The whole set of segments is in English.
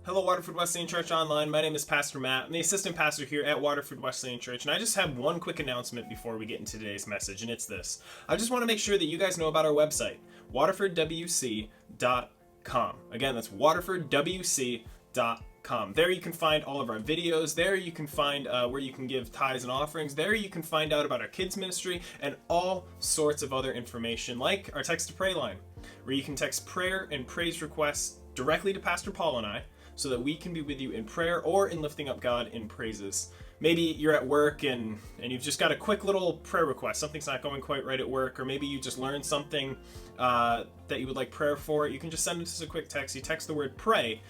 Hello, Waterford Wesleyan Church Online. My name is Pastor Matt. I'm the assistant pastor here at Waterford Wesleyan Church, and I just have one quick announcement before we get into today's message, and it's this. I just want to make sure that you guys know about our website, waterfordwc.com. Again, that's waterfordwc.com. There you can find all of our videos. There you can find where you can give tithes and offerings. There you can find out about our kids ministry and all sorts of other information, like our text to pray line, where you can text prayer and praise requests directly to Pastor Paul and I, so that we can be with you in prayer or in lifting up God in praises. Maybe you're at work and you've just got a quick little prayer request. Something's not going quite right at work, or maybe you just learned something that you would like prayer for. You can just send us a quick text. You text the word pray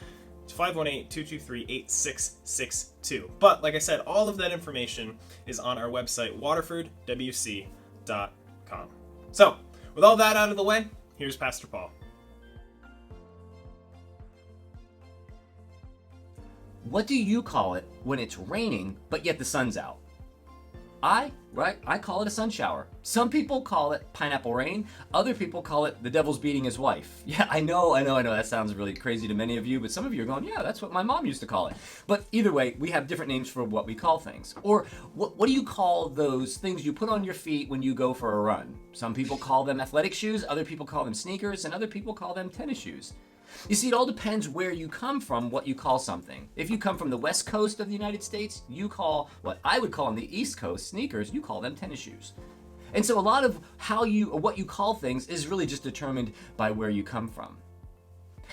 to 518-223-8662. But like I said, all of that information is on our website, waterfordwc.com. So, with all that out of the way, here's Pastor Paul. What do you call it when it's raining, but yet the sun's out? I call it a sun shower. Some people call it pineapple rain. Other people call it the devil's beating his wife. Yeah, I know. That sounds really crazy to many of you, but some of you are going, yeah, that's what my mom used to call it. But either way, we have different names for what we call things. Or what do you call those things you put on your feet when you go for a run? Some people call them athletic shoes, other people call them sneakers, and other people call them tennis shoes. You see, it all depends where you come from, what you call something. If you come from the West Coast of the United States, you call what I would call on the East Coast sneakers, you call them tennis shoes. And so a lot of what you call things is really just determined by where you come from.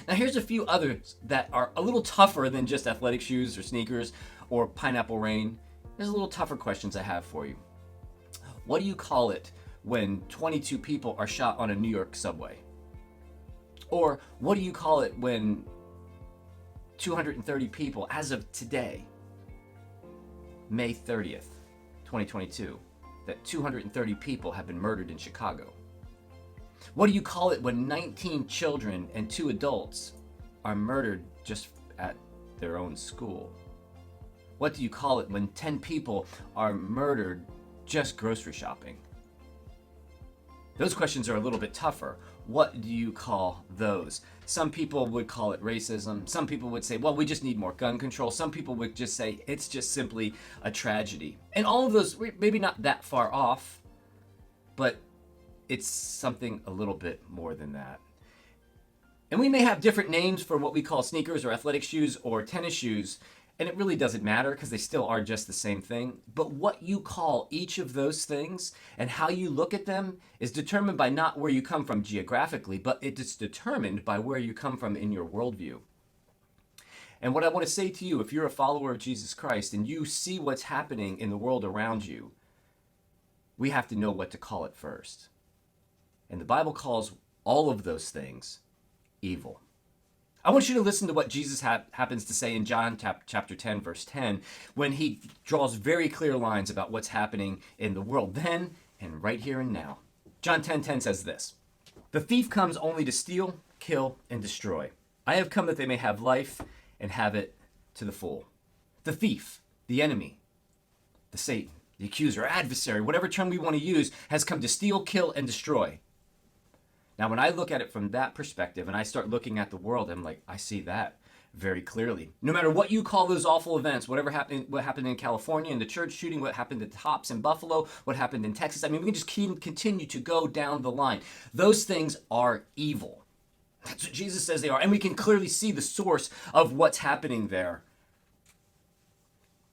Now here's a few others that are a little tougher than just athletic shoes or sneakers or pineapple rain. There's a little tougher questions I have for you. What do you call it when 22 people are shot on a New York subway? Or what do you call it when 230 people, as of today, May 30th, 2022, that 230 people have been murdered in Chicago? What do you call it when 19 children and 2 adults are murdered just at their own school? What do you call it when 10 people are murdered just grocery shopping? Those questions are a little bit tougher. What do you call those? Some people would call it racism. Some people would say, well, we just need more gun control. Some people would just say it's just simply a tragedy. And all of those, maybe not that far off, but it's something a little bit more than that. And we may have different names for what we call sneakers or athletic shoes or tennis shoes, and it really doesn't matter because they still are just the same thing. But what you call each of those things and how you look at them is determined by not where you come from geographically, but it is determined by where you come from in your worldview. And what I want to say to you, if you're a follower of Jesus Christ and you see what's happening in the world around you, we have to know what to call it first. And the Bible calls all of those things evil. I want you to listen to what Jesus happens to say in John chapter 10, verse 10, when he draws very clear lines about what's happening in the world then and right here and now. John 10:10 says this, "The thief comes only to steal, kill, and destroy. I have come that they may have life and have it to the full." The thief, the enemy, the Satan, the accuser, adversary, whatever term we want to use, has come to steal, kill, and destroy. Now, when I look at it from that perspective and I start looking at the world, I'm like, I see that very clearly. No matter what you call those awful events, what happened in California in the church shooting, what happened at Tops in Buffalo, what happened in Texas, I mean, we can just continue to go down the line. Those things are evil. That's what Jesus says they are. And we can clearly see the source of what's happening there.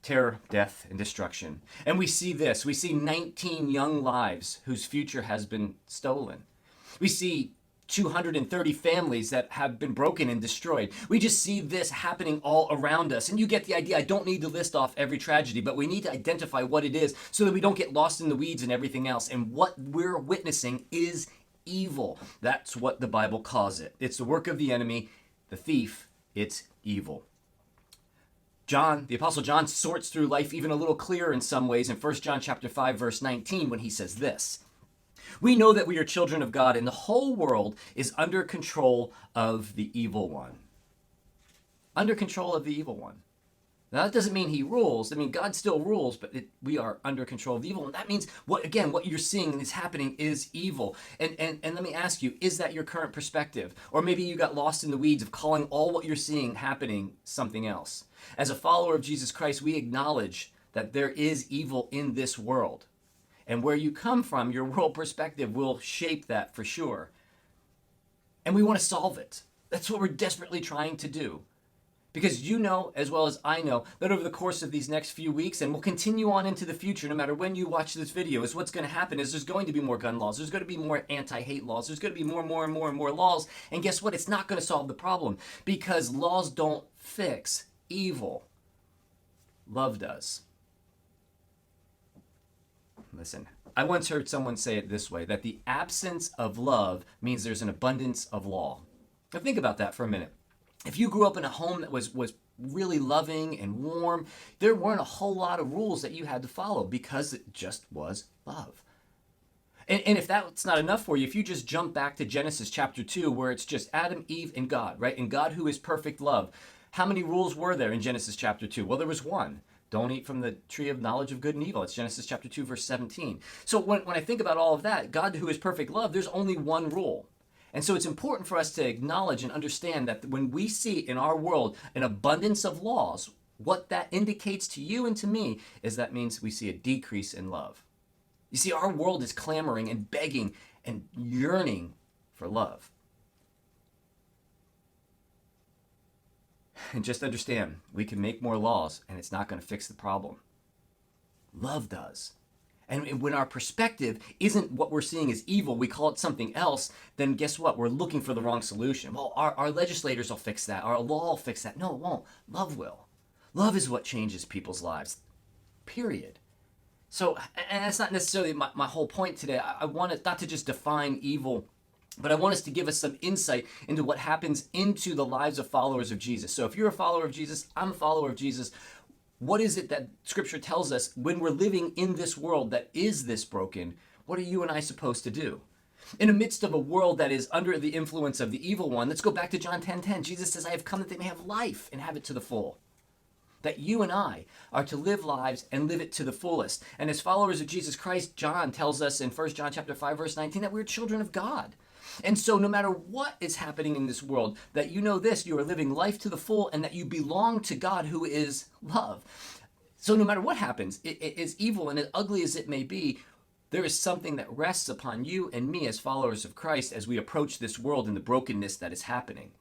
Terror, death, and destruction. And we see this. We see 19 young lives whose future has been stolen. We see 230 families that have been broken and destroyed. We just see this happening all around us. And you get the idea. I don't need to list off every tragedy, but we need to identify what it is so that we don't get lost in the weeds and everything else. And what we're witnessing is evil. That's what the Bible calls it. It's the work of the enemy, the thief. It's evil. John, the Apostle John, sorts through life even a little clearer in some ways in 1 John chapter 5, verse 19, when he says this, "We know that we are children of God, and the whole world is under control of the evil one." Under control of the evil one. Now that doesn't mean he rules. I mean, God still rules, but we are under control of evil. And that means what you're seeing is happening is evil. And let me ask you, is that your current perspective? Or maybe you got lost in the weeds of calling all what you're seeing happening something else. As a follower of Jesus Christ, we acknowledge that there is evil in this world. And where you come from, your world perspective will shape that for sure. And we want to solve it. That's what we're desperately trying to do. Because you know, as well as I know, that over the course of these next few weeks, and will continue on into the future, no matter when you watch this video, is what's going to happen is there's going to be more gun laws. There's going to be more anti-hate laws. There's going to be more and more laws. And guess what? It's not going to solve the problem. Because laws don't fix evil. Love does. Listen, I once heard someone say it this way, that the absence of love means there's an abundance of law. Now think about that for a minute. If you grew up in a home that was really loving and warm, there weren't a whole lot of rules that you had to follow because it just was love. And if that's not enough for you, if you just jump back to Genesis chapter 2, where it's just Adam, Eve, and God, right? And God who is perfect love. How many rules were there in Genesis chapter 2? Well, there was one. Don't eat from the tree of knowledge of good and evil. It's Genesis chapter 2, verse 17. So when I think about all of that, God who is perfect love, there's only one rule. And so it's important for us to acknowledge and understand that when we see in our world an abundance of laws, what that indicates to you and to me is that means we see a decrease in love. You see, our world is clamoring and begging and yearning for love. And just understand, we can make more laws and it's not going to fix the problem. Love does. And when our perspective isn't what we're seeing as evil, we call it something else, then guess what? We're looking for the wrong solution. Well, our legislators will fix that. Our law will fix that. No, it won't. Love will. Love is what changes people's lives. Period. So, and that's not necessarily my whole point today. I want it not to just define evil, but I want us to give us some insight into what happens into the lives of followers of Jesus. So if you're a follower of Jesus, I'm a follower of Jesus. What is it that Scripture tells us when we're living in this world that is this broken? What are you and I supposed to do? In the midst of a world that is under the influence of the evil one, let's go back to John 10:10. Jesus says, I have come that they may have life and have it to the full. That you and I are to live lives and live it to the fullest. And as followers of Jesus Christ, John tells us in 1 John chapter 5, verse 19, that we're children of God. And so no matter what is happening in this world, that you know this, you are living life to the full and that you belong to God who is love. So no matter what happens, it is evil and as ugly as it may be, there is something that rests upon you and me as followers of Christ as we approach this world and the brokenness that is happening.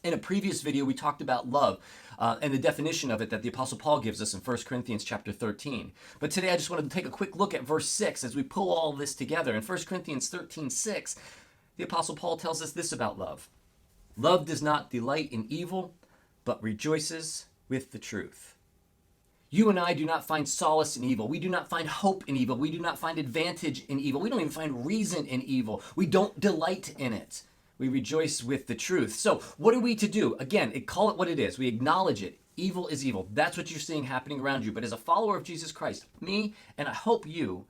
In a previous video, we talked about love and the definition of it that the Apostle Paul gives us in 1 Corinthians chapter 13. But today I just wanted to take a quick look at verse 6 as we pull all this together. In 1 Corinthians 13:6, the Apostle Paul tells us this about love. Love does not delight in evil, but rejoices with the truth. You and I do not find solace in evil. We do not find hope in evil. We do not find advantage in evil. We don't even find reason in evil. We don't delight in it. We rejoice with the truth. So what are we to do? Again, call it what it is. We acknowledge it. Evil is evil. That's what you're seeing happening around you. But as a follower of Jesus Christ, me, and I hope you,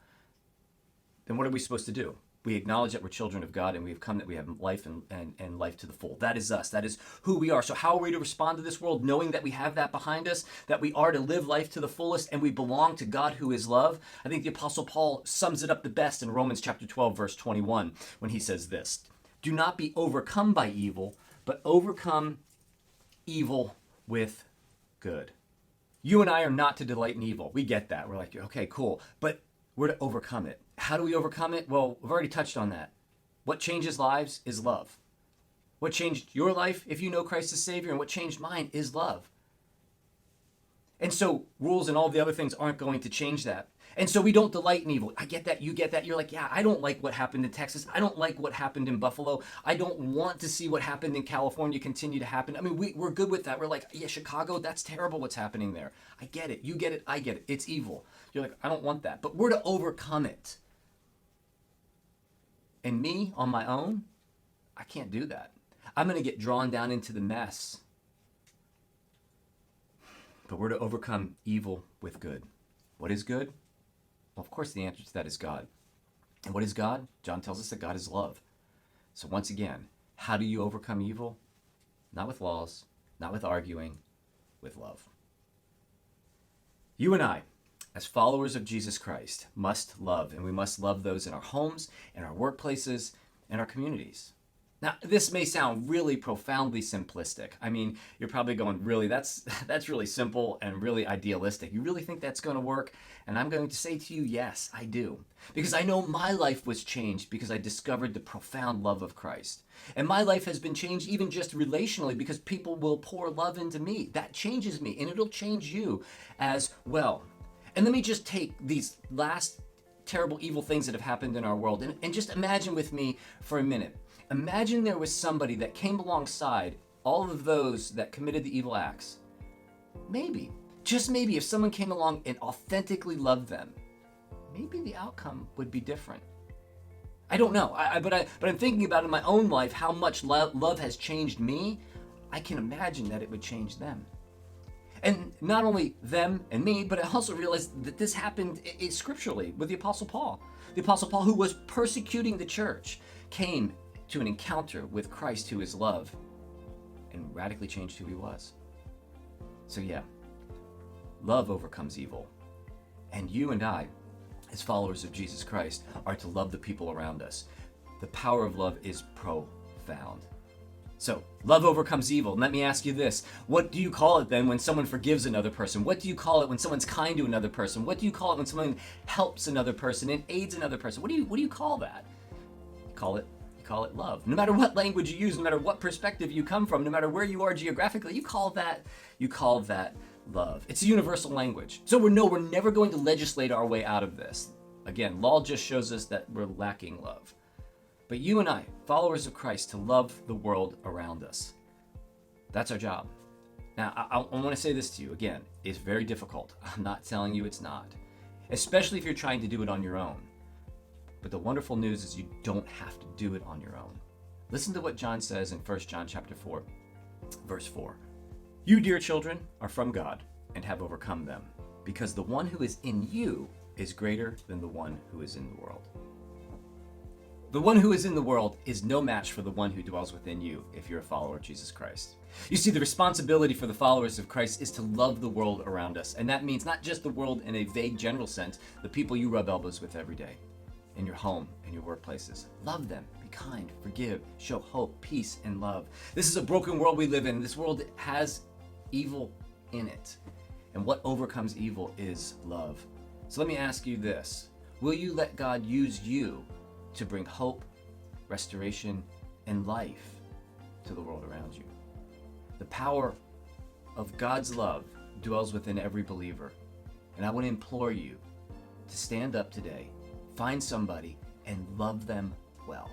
then what are we supposed to do? We acknowledge that we're children of God and we've come that we have life and life to the full. That is us. That is who we are. So how are we to respond to this world knowing that we have that behind us, that we are to live life to the fullest and we belong to God who is love? I think the Apostle Paul sums it up the best in Romans chapter 12, verse 21, when he says this, do not be overcome by evil, but overcome evil with good. You and I are not to delight in evil. We get that. We're like, okay, cool. But we're to overcome it. How do we overcome it? Well, we've already touched on that. What changes lives is love. What changed your life if you know Christ as Savior, and what changed mine is love. And so rules and all the other things aren't going to change that. And so we don't delight in evil. I get that. You get that. You're like, yeah, I don't like what happened in Texas. I don't like what happened in Buffalo. I don't want to see what happened in California continue to happen. I mean, we're good with that. We're like, yeah, Chicago, that's terrible what's happening there. I get it. You get it. I get it. It's evil. You're like, I don't want that. But we're to overcome it. And me, on my own, I can't do that. I'm going to get drawn down into the mess. But we're to overcome evil with good. What is good? Well, of course, the answer to that is God. And what is God? John tells us that God is love. So once again, how do you overcome evil? Not with laws, not with arguing, with love. You and I, as followers of Jesus Christ, must love, and we must love those in our homes, in our workplaces, and our communities. Now, this may sound really profoundly simplistic. I mean, you're probably going, really, that's really simple and really idealistic. You really think that's going to work? And I'm going to say to you, yes, I do. Because I know my life was changed because I discovered the profound love of Christ. And my life has been changed even just relationally because people will pour love into me. That changes me, and it'll change you as well. And let me just take these last terrible, evil things that have happened in our world and just imagine with me for a minute. Imagine there was somebody that came alongside all of those that committed the evil acts. Maybe, just maybe, if someone came along and authentically loved them, maybe the outcome would be different. I don't know, but I'm thinking about in my own life how much love has changed me. I can imagine that it would change them. And not only them and me, but I also realized that this happened scripturally with the Apostle Paul. The Apostle Paul, who was persecuting the church, came to an encounter with Christ, who is love, and radically changed who he was. So yeah, love overcomes evil. And you and I, as followers of Jesus Christ, are to love the people around us. The power of love is profound. So, love overcomes evil. And let me ask you this. What do you call it then when someone forgives another person? What do you call it when someone's kind to another person? What do you call it when someone helps another person and aids another person? What do you call that? You call it love. No matter what language you use, no matter what perspective you come from, no matter where you are geographically, you call that love. It's a universal language. So we're never going to legislate our way out of this. Again, law just shows us that we're lacking love. But you and I, followers of Christ, to love the world around us. That's our job. Now, I want to say this to you again. It's very difficult. I'm not telling you it's not. Especially if you're trying to do it on your own. But the wonderful news is you don't have to do it on your own. Listen to what John says in 1 John chapter 4, verse 4. You, dear children, are from God and have overcome them, because the one who is in you is greater than the one who is in the world. The one who is in the world is no match for the one who dwells within you if you're a follower of Jesus Christ. You see, the responsibility for the followers of Christ is to love the world around us. And that means not just the world in a vague general sense, the people you rub elbows with every day, in your home, in your workplaces. Love them, be kind, forgive, show hope, peace, and love. This is a broken world we live in. This world has evil in it. And what overcomes evil is love. So let me ask you this. Will you let God use you to bring hope, restoration, and life to the world around you? The power of God's love dwells within every believer. And I want to implore you to stand up today, find somebody, and love them well.